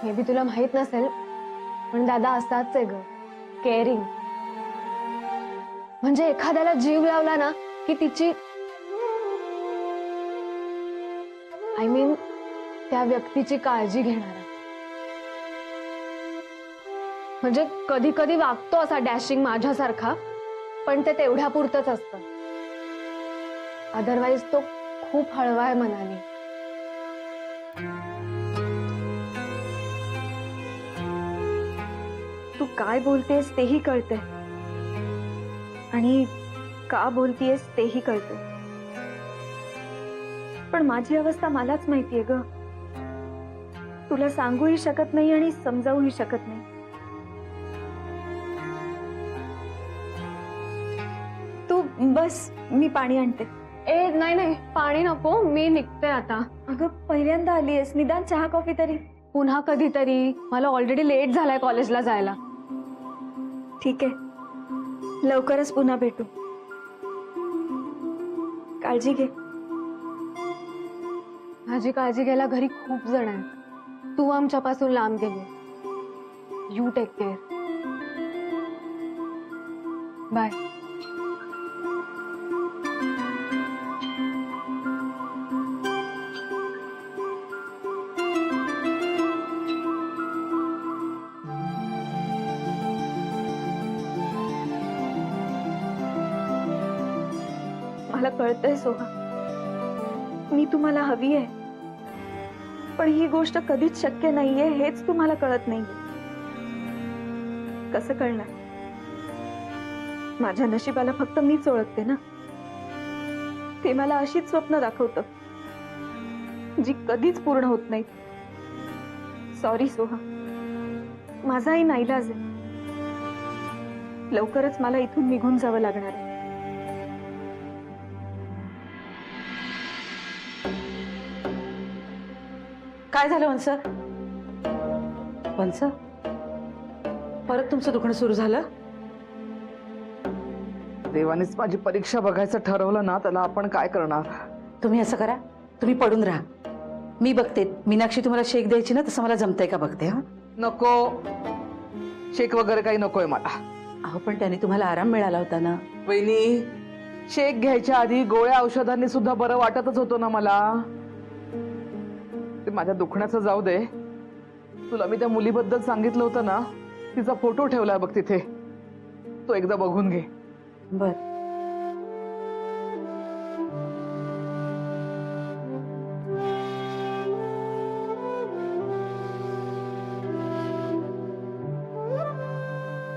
May be तुला माहित नसेल पण दादा असाच आहे ग, केअरिंग. म्हणजे एखाद्याला जीव लावला ना की तिची आय मीन त्या व्यक्तीची काळजी घेणारा. म्हणजे कधी कधी वागतो असा डॅशिंग माझ्यासारखा, पण ते तेवढ्या पुरतच असतं. अदरवाईज तो खूप हळवा आहे मनाने. तू काय बोलतेस तेही कळते आणि का बोलतेस तेही कळते, पण माझी अवस्था मलाच माहितीये ग. तुला सांगूही शकत नाही आणि समजावूही शकत नाही. तू बस, मी पाणी आणते. ए नाही नाही, पाणी नको, मी निघते आता. अगं पहिल्यांदा आलीयस, निदान चहा कॉफी तरी. पुन्हा कधीतरी, मला ऑलरेडी लेट झालाय कॉलेजला जायला. ठीक आहे, लवकरच पुन्हा भेटू. काळजी घे. माझी काळजी घ्यायला घरी खूप जण आहेत. तू आमच्यापासून लांब गेली. You take care. बाय. मला कळतंय सोहा, मी तुम्हाला हवी आहे, पण ही गोष्ट कधीच शक्य नाहीये हेच तुम्हाला कळत नाही. कसं कळणार? माझ्या नशिबाला फक्त मीच ओळखते ना. ते मला अशीच स्वप्न दाखवतं जी कधीच पूर्ण होत नाहीत. सॉरी सोहा, माझाही नाईलाज आहे. लवकरच मला इथून निघून जावं लागणार आहे. काय झालं वंस? वंस, परत तुमचं दुखणं सुरू झालं? देवानेच माझी परीक्षा बघायचं ठरवलं ना, त्याला आपण काय करणार? तुम्ही असं करा, तुम्ही पडून राहा, मी बघते. मीनाक्षी तुम्हाला शेक द्यायची ना, तसं मला जमतंय का बघते. हा नको, शेक वगैरे काही नकोय मला. अहो पण त्याने तुम्हाला आराम मिळाला होता ना. वहिनी, शेक घ्यायच्या आधी गोळ्या औषधांनी सुद्धा बरं वाटतच होतं ना मला. ते माझ्या दुखण्याचं जाऊ दे. तुला मी त्या मुलीबद्दल सांगितलं होतं ना, तिचा फोटो ठेवलाय बघ तिथे, तो एकदा बघून घे. बर.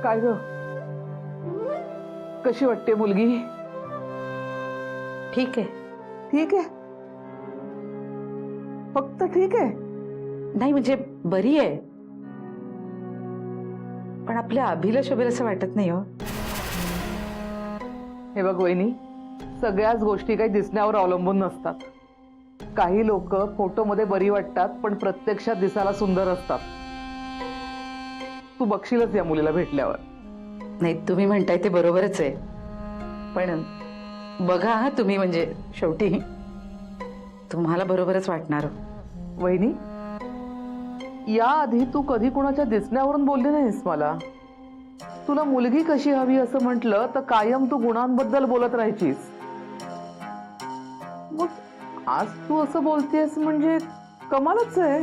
काय ग, कशी वाटते मुलगी? ठीक आहे. ठीक आहे, फक्त ठीक आहे? नाही म्हणजे बरी आहे, पण आपल्या अभिला शोभेल असं वाटत नाही. हो हे बघ वहिनी, सगळ्याच गोष्टी काही दिसण्यावर अवलंबून नसतात. काही लोक फोटोमध्ये बरी वाटतात पण प्रत्यक्षात दिसायला सुंदर असतात. तू बघशीलच या मुलीला भेटल्यावर. नाही, तुम्ही म्हणताय ते बरोबरच आहे, पण बघा हा तुम्ही, म्हणजे शेवटी तुम्हाला बरोबरच वाटणार. वहिनी, याआधी तू कधी कुणाच्या दिसण्यावरून बोलली नाहीस मला. तुला मुलगी कशी हवी असं म्हटलं तर कायम तू गुणांबद्दल बोलत राहायचीस. मग आज तू असं बोलतेस म्हणजे कमालच आहे.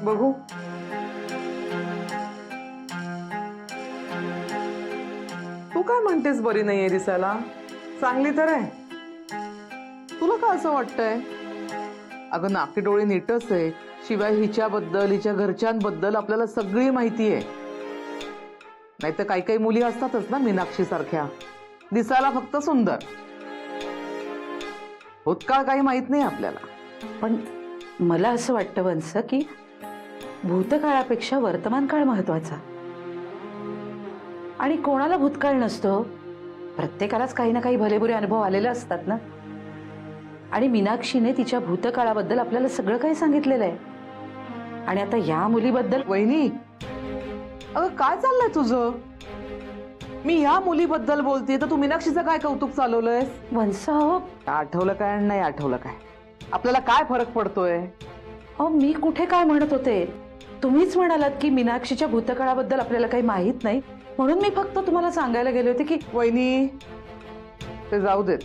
बघू. तू काय म्हणतेस बरी नाहीये दिसायला? चांगली तर आहे. तुला का असं वाटतंय? अगं नाकी डोळे नीटच आहे. शिवाय हिच्याबद्दल, हिच्या घरच्यांबद्दल आपल्याला सगळी माहिती आहे. नाहीतर काही काही मुली असतातच ना मीनाक्षी सारख्या, दिसायला फक्त सुंदर, भूतकाळ काही माहित नाही आपल्याला. पण मला असं वाटतं वंस की भूतकाळापेक्षा वर्तमान काळ महत्वाचा. आणि कोणाला भूतकाळ नसतो? प्रत्येकालाच काही ना काही भलेबुरे अनुभव आलेले असतात ना. आणि मीनाक्षीने तिच्या भूतकाळाबद्दल आपल्याला सगळं काही सांगितलेलं आहे. आणि आता या मुलीबद्दल. वहिनी, अगं काय चाललंय तुझं? मी या मुलीबद्दल बोलते तर तू मीनाक्षीचं काय कौतुक चालवलंयस? वंस, आठवलं काय आणि नाही आठवलं काय, आपल्याला काय फरक पडतोय? अहो मी कुठे काय म्हणत होते, तुम्हीच म्हणालात की मीनाक्षीच्या भूतकाळाबद्दल आपल्याला काही माहित नाही, म्हणून मी फक्त तुम्हाला सांगायला गेले होते की वहिनी ते जाऊ देत.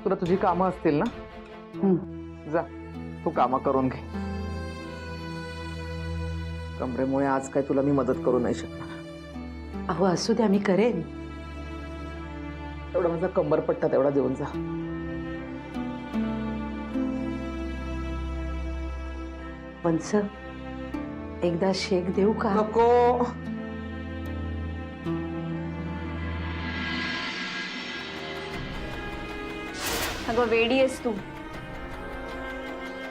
तुला तुझी कामं असतील ना, जा तू कामं करून घे. कमरेमुळे आज काय तुला मी मदत करू नाही शकणार. अहो असू द्या, मी करेन. तेवढा माझा कंबरपट्टा तेवढा देऊन जा. वंस, एकदा शेक देऊ का? नको. अगं वेडी आहेस तू.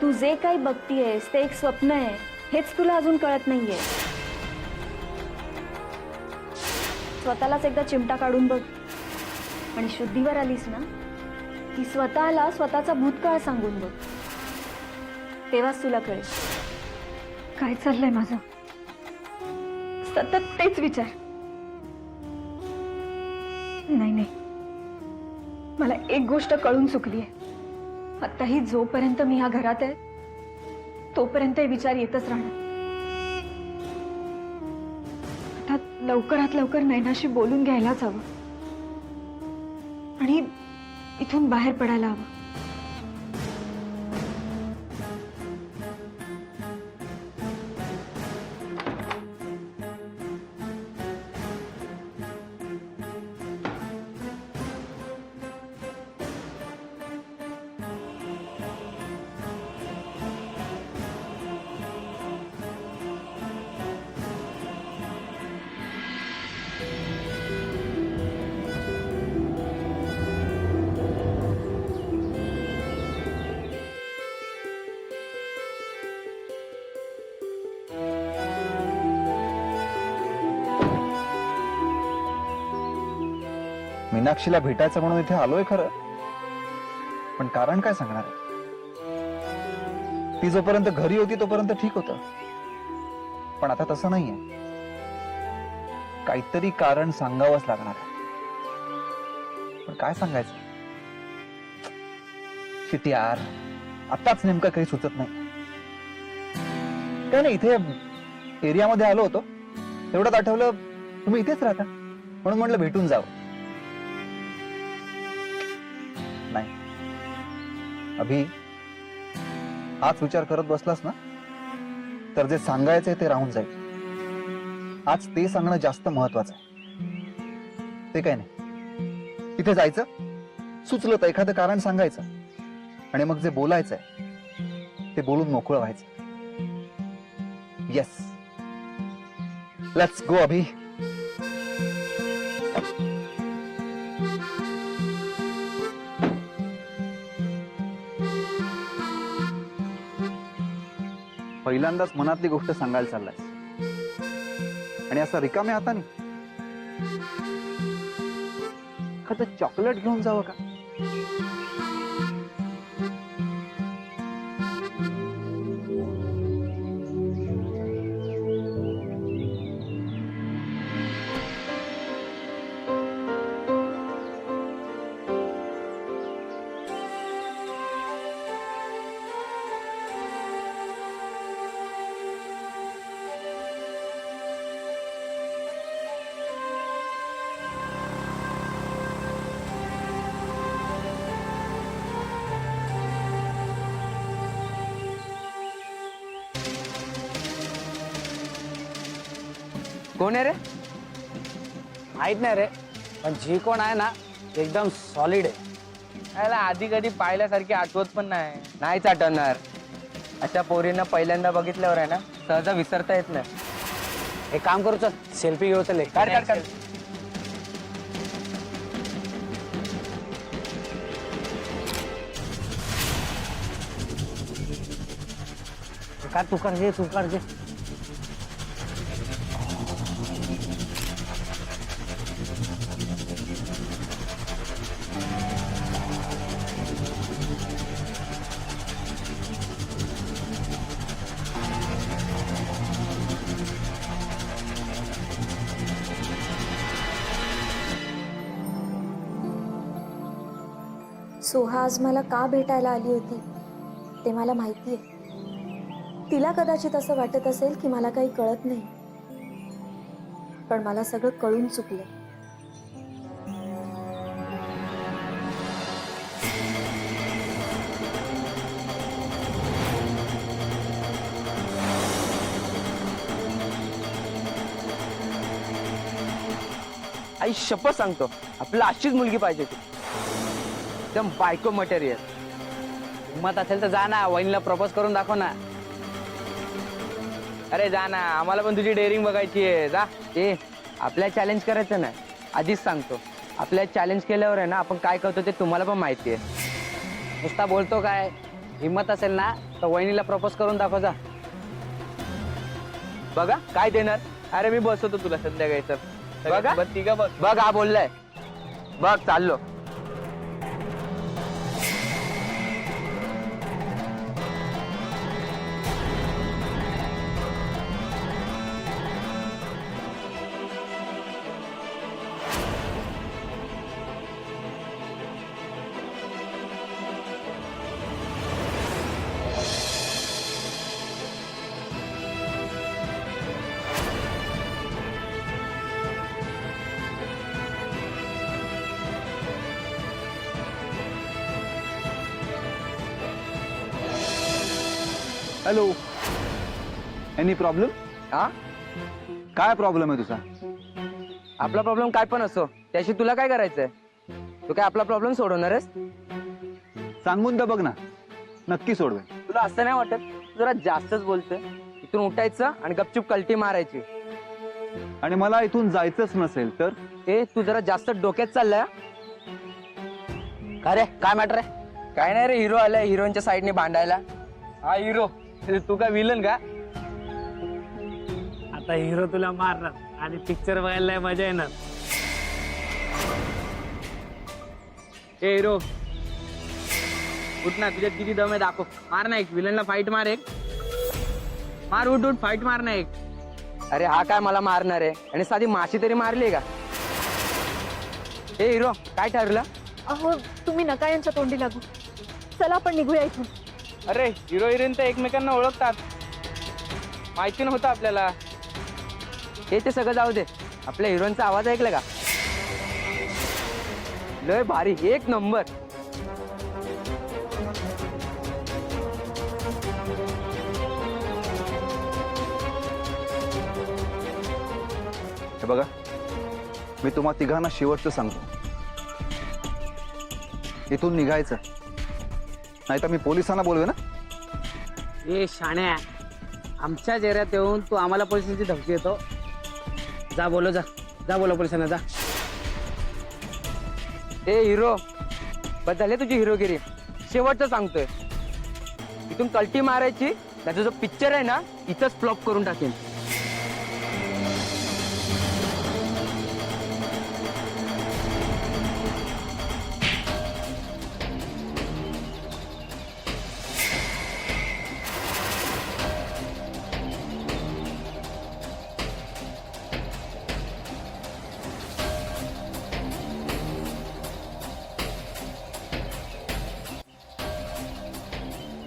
तू जे काही बघतीयेस ते एक स्वप्न आहे, हेच तुला अजून कळत नाहीये. स्वतःलाच एकदा चिमटा काढून बघ आणि शुद्धीवर आलीस ना की स्वतःला स्वतःचा भूतकाळ सांगून बघ, तेव्हाच तुला कळेल काय चाललंय माझं. सतत तेच विचार. नाही नाही, मला एक गोष्ट कळून चुकलीये. आताही जोपर्यंत मी ह्या घरात आहे तोपर्यंत हे विचार येतच राहणार. आता लवकरात लवकर नैनाशी बोलून घ्यायलाच हवं आणि इथून बाहेर पडायला हवं. मीनाक्षीला भेटायचं म्हणून इथे आलोय खरं, पण कारण काय सांगणार आहे? ती जोपर्यंत घरी होती तोपर्यंत ठीक होतं, पण आता तसं नाहीये. काहीतरी कारण सांगावंच लागणार आहे. पण काय सांगायचं? शिट यार, आताच नेमकं काही सुचत नाही. काय नाही, इथे एरियामध्ये आलो होतो, तेवढ्यात आठवलं तुम्ही इथेच राहता, म्हणून म्हटलं भेटून जावं. नाही अभि, हाच विचार करत बसलास ना तर जे सांगायचंय ते राहून जाईल. आज ते सांगणं जास्त महत्वाचं आहे. ते काय नाही, तिथे जायचं, सुचलं तर एखादं कारण सांगायचं आणि मग जे बोलायचंय ते बोलून मोकळं व्हायचं. येस, लेट्स गो अभि. पहिल्यांदाच मनातली गोष्ट सांगायला चाललाय आणि असं रिकाम्या हाताने. एखादं चॉकलेट घेऊन जावं का? कोण आहे रे? माहित नाही रे, पण जी कोण आहे ना एकदम सॉलिड आहे. त्याला आधी कधी पाहिल्यासारखी आठवत पण नाहीच आठवणार. अशा पोरींना पहिल्यांदा बघितल्यावर आहे ना सहजा विसरता येत नाही. एक काम करू, चल सेल्फी घेऊ. चल काढ काढ काढ. तू कर घे, तू कर घे. सोहा आज मला का भेटायला आली होती ते मला माहिती आहे. तिला कदाचित असं वाटत असेल की मला काही कळत नाही, पण मला सगळं कळून चुकलं. आई शपथ सांगतो, आपल्याला अशीच मुलगी पाहिजे होती, एकदम बायको मटेरियल. हिम्मत असेल तर जा ना, वहिनीला प्रपोज करून दाखव ना. अरे जा ना, आम्हाला पण तुझी डेअरिंग बघायची आहे. जा. ए आपल्या चॅलेंज करायचं ना, आधीच सांगतो. आपल्या चॅलेंज केल्यावर आहे ना, आपण काय करतो ते तुम्हाला पण माहिती आहे. नुसता बोलतो काय? हिम्मत असेल ना तर वहिनीला प्रपोज करून दाखव. जा. बघा काय देणार. अरे मी बसवतो तुला संध्याकाळी. तर बघा बघ हा बोललाय. बघ चाललो. Hello, any problem? हा काय प्रॉब्लेम आहे तुझा? आपला प्रॉब्लेम काय पण असो, त्याशी तुला काय करायचंय? तू काय आपला प्रॉब्लेम सोडवणार आहेस? सांगून तर बघ ना, नक्की सोडवेन. तुला असं नाही वाटत जरा जास्तच बोलतोय? इथून उठायचं आणि गपचूप कल्टी मारायची. आणि मला इथून जायचंच नसेल तर? ए तू जरा जास्त डोक्यात चाललाय. का रे, काय मॅटर आहे? काय नाही रे, हिरो आलाय हिरोईनच्या साईडने भांडायला. हा हिरो, तू काय विलन का? आता हिरो तुला मारणार आणि पिक्चर बघायला मजा येणार. ए हिरो उठ ना, तुझ्यात किती दम आहे दाखव. मार ना एक विलनला, फाईट मार एक. मार, उठ उठ, फाईट मार ना एक. अरे हा काय मला मारणार आहे? आणि साधी माशी तरी मारली का? ए हिरो काय ठरलं? अहो तुम्ही नका यांच्या तोंडी लागू. चला आपण निघूया इथून. अरे हिरो हिरोईन तर एकमेकांना ओळखतात, माहिती नव्हतं आपल्याला. हे ते सगळं जाऊ दे, आपल्या हिरोईनचा आवाज ऐकला का? लय भारी, एक नंबर. हे बघा, मी तुम्हा तिघांना शेवटचं सांगतो, इथून निघायचं नाही तर मी पोलिसांना बोलवे ना. ए शाण्या, आमच्या चेहऱ्यात येऊन तू आम्हाला पोलिसांची धमकी देतो? जा बोलो, जा जा बोलो पोलिसांना, जा. ए हिरो, बस झाली तुझी हिरोगिरी. शेवटचं सांगतोय, इथून कल्टी मारायची, त्याचा जो पिक्चर आहे ना इथंच फ्लॉप करून टाकेन.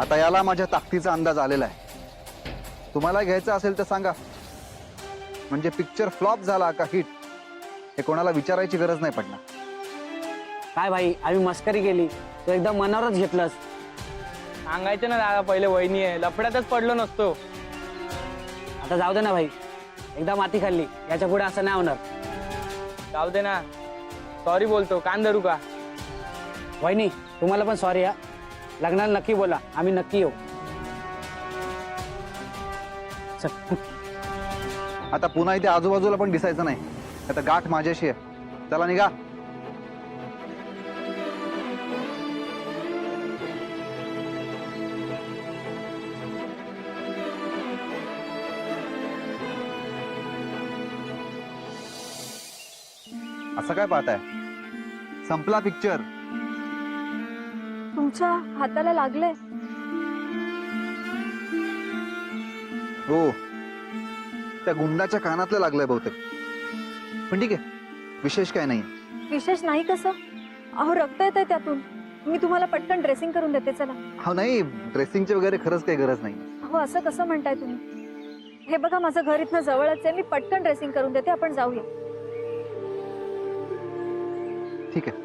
आता याला माझ्या ताकदीचा अंदाज आलेला आहे. तुम्हाला घ्यायचं असेल तर सांगा, म्हणजे पिक्चर फ्लॉप झाला का हिट हे कोणाला विचारायची गरज नाही पडणार. काय भाई, आम्ही मस्करी केली, तू एकदम मनावरच घेतलंस. सांगायचं ना दादा, पहिले वहिनी आहे, लफड्यातच पडलो नसतो. आता जाऊ दे ना भाई, एकदा माती खाल्ली, याच्या पुढे असं नाही होणार. जाऊ दे ना, सॉरी बोलतो, कान धरू का? वहिनी तुम्हाला पण सॉरी. हा लग्नाला नक्की बोला, आम्ही नक्की येऊ. चल. आता पुन्हा इथे आजूबाजूला पण दिसायचं नाही, आता गाठ माझ्याशी आहे. चला निघा. असं काय पाहताय? संपला पिक्चर. तुमच्या हाताला लागलंय. हो, त्या गुंडाच्या कानातलं लागलंय बहुतेक, पण ठीक आहे, विशेष काय नाही. विशेष नाही कसं? अहो रक्त येत आहे त्यातून. मी तुम्हाला पटकन ड्रेसिंग करून देते, चला. हा नाही, ड्रेसिंगची वगैरे खरंच काही गरज नाही. हो, असं कसं म्हणताय तुम्ही? हे बघा, माझं घर इथनं जवळच आहे, मी पटकन ड्रेसिंग करून देते, आपण जाऊया. ठीक आहे.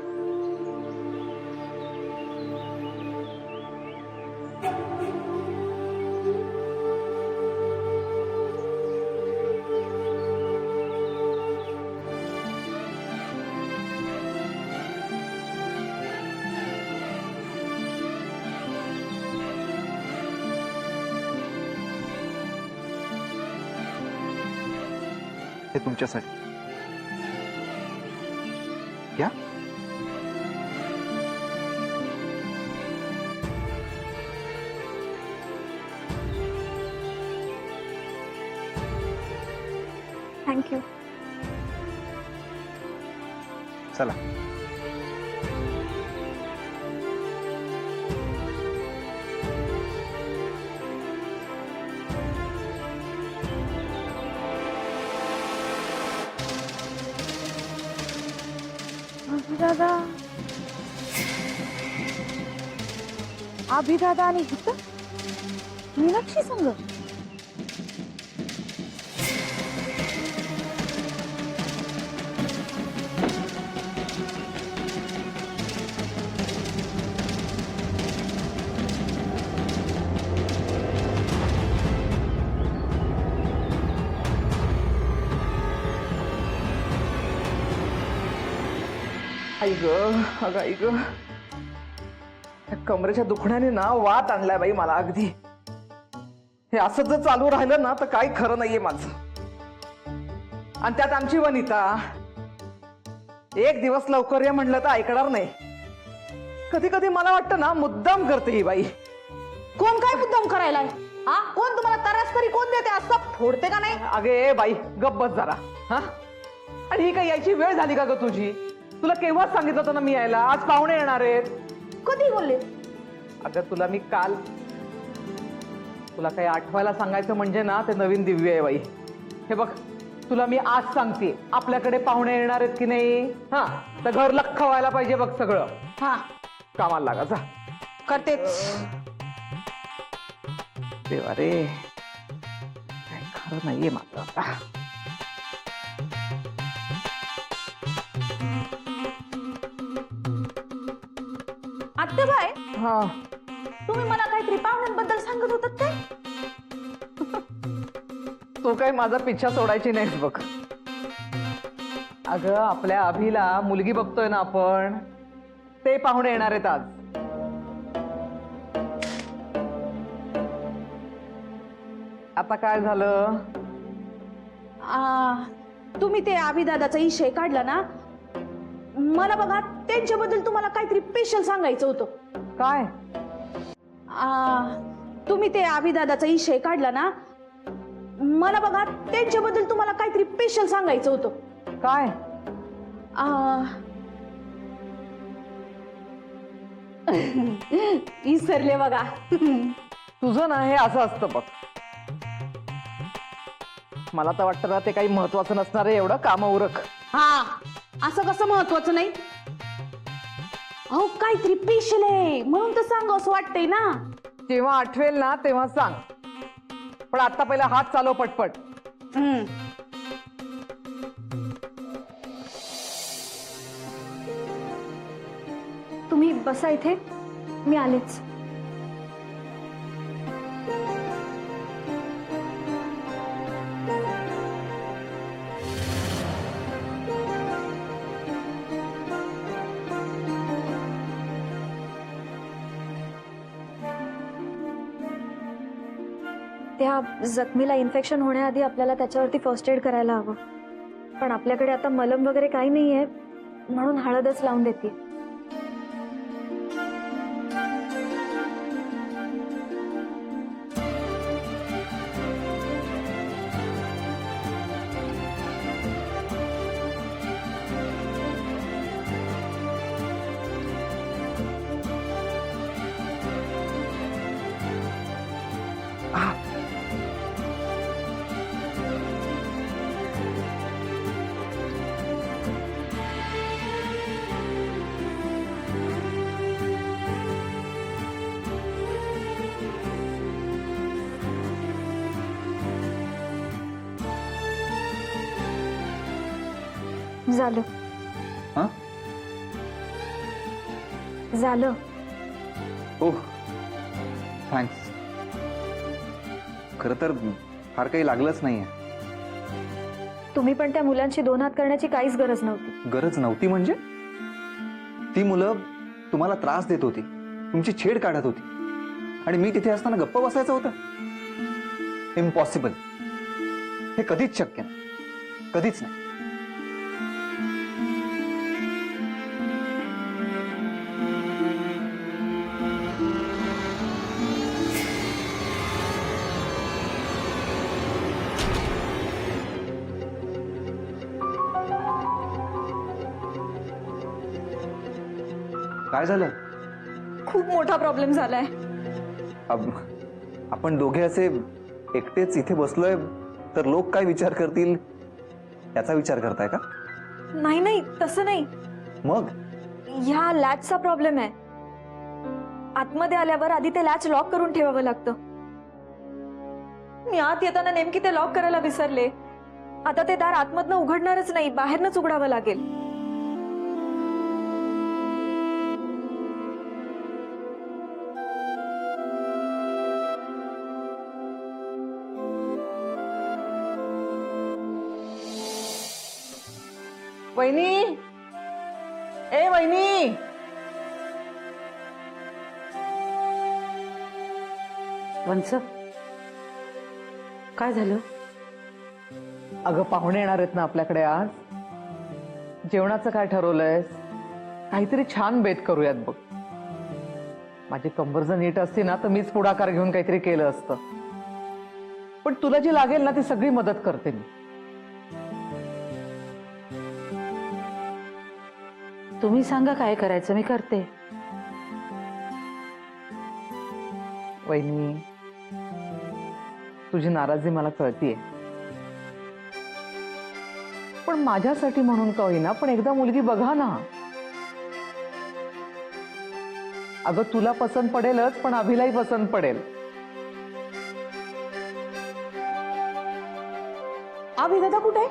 हे तुमच्यासाठी या. थँक्यू. चला. अभिदादा, अभिदादा आणि इथं मीनाक्षी संग. आई ग, अगं आई ग, कमरेच्या दुखण्याने ना वात आणलाय बाई मला अगदी. हे असं जर चालू राहिलं ना तर काही खरं नाहीये माझं. आणि त्यात आमची वनिता एक दिवस लवकर ये म्हणलं तर ऐकणार नाही. कधी कधी मला वाटतं ना मुद्दाम करते ही बाई. कोण काय मुद्दाम करायला? हा, कोण तुम्हाला त्रास करी कोण देते? असं फोडते का नाही? अगे बाई गप्प बस जरा. हा, आणि ही काय यायची वेळ झाली का ग तुझी? तुला केव्हाच सांगितलं होतं ना मी यायला. आज पाहुणे येणार आहेत. कधी बोलले? अगं तुला मी काल, तुला काही आठवायला सांगायचं म्हणजे ना ते नवीन दिव्य आहे बाई. हे बघ, तुला मी आज सांगते, आपल्याकडे पाहुणे येणार आहेत की नाही. हा, तर घर लख्ख व्हायला पाहिजे बघ सगळं. हा, कामाला लागा जा. करतेच. देवा रे, काय खरं नाहीये माझं आता. आत्याबाई, हा, तुम्ही मला काहीतरी पाहुण्यांबद्दल सांगत होतात काय? तू काय माझा पिच्छा सोडायची नाहीस बघ. अगं आपल्या अभिला मुलगी बघतोय ना आपण, ते पाहुणे येणार आहेत आज. आता काय झालं? तुम्ही ते अभिदादाचा विषय काढला ना, मला बघा त्यांच्याबद्दल तुम्हाला काहीतरी स्पेशल सांगायचं होतं. काय? तुम्ही ते अभिदादाचा विषय काढला ना, मला बघा त्यांच्याबद्दल तुम्हाला काहीतरी स्पेशल सांगायचं होतं. काय? विसरले बघा. तुझं ना हे असं असतं बघ. मला तर वाटतं ना ते काही महत्वाचं नसणार आहे एवढं. काम उरक. हा, असं कसं महत्वाचं नाही? अहो, काहीतरी स्पेशल आहे म्हणून तर सांग असं वाटतंय ना. जेव्हा आठवेल ना तेव्हा सांग, पण आता पहिला हात चालव पटपट. तुम्ही बसा इथे, मी आलेच. त्या जखमीला इन्फेक्शन होण्याआधी आपल्याला त्याच्यावरती फर्स्ट एड करायला हवं. पण आपल्याकडे आता मलम वगैरे काही नाहीये, म्हणून हळदच लावून देते. झालं हा झालं. ओह थँक्स. खरं तर फार काही लागलंच नाहीये. तुम्ही पण त्या मुलांशी 2 हात करण्याची काहीच गरज नव्हती. गरज नव्हती म्हणजे? ती मुलं तुम्हाला त्रास देत होती, तुमची छेड काढत होती आणि मी तिथे असताना गप्प बसायचं होतं? इम्पॉसिबल. हे कधीच शक्य नाही, कधीच नाही. काय झालं? खूप मोठा प्रॉब्लेम झालाय. आपण दोघे असे एकटेच इथे बसलोय तर लोक काय विचार करतील याचा विचार करताय का? नाही नाही, तसं नाही. मग ह्या लॅचचा प्रॉब्लेम आहे. आतमध्ये आल्यावर आधी ते लॅच लॉक करून ठेवावं लागतं. मी आत येताना नेमकी ते लॉक करायला विसरले. आता ते दार आतमधनं उघडणारच नाही, बाहेरनंच उघडावं लागेल. वहिनी, ए वहिनी, वंस, काय झालं? अगं पाहुणे येणार आहेत ना आपल्याकडे आज. जेवणाचं काय ठरवलंयस? काहीतरी छान बेत करूयात बघ. माझी कंबर जर नीट असती ना तर मीच पुढाकार घेऊन काहीतरी केलं असतं. पण तुला जी लागेल ना ती सगळी मदत करते मी. तुम्ही सांगा काय करायचं, मी करते. वहिनी, तुझी नाराजी मला कळतीये, पण माझ्यासाठी म्हणून का होईना पण एकदा मुलगी बघा ना. अगं तुला पसंत पडेलच पण अभिलाही पसंत पडेल. अभि दादा कुठे?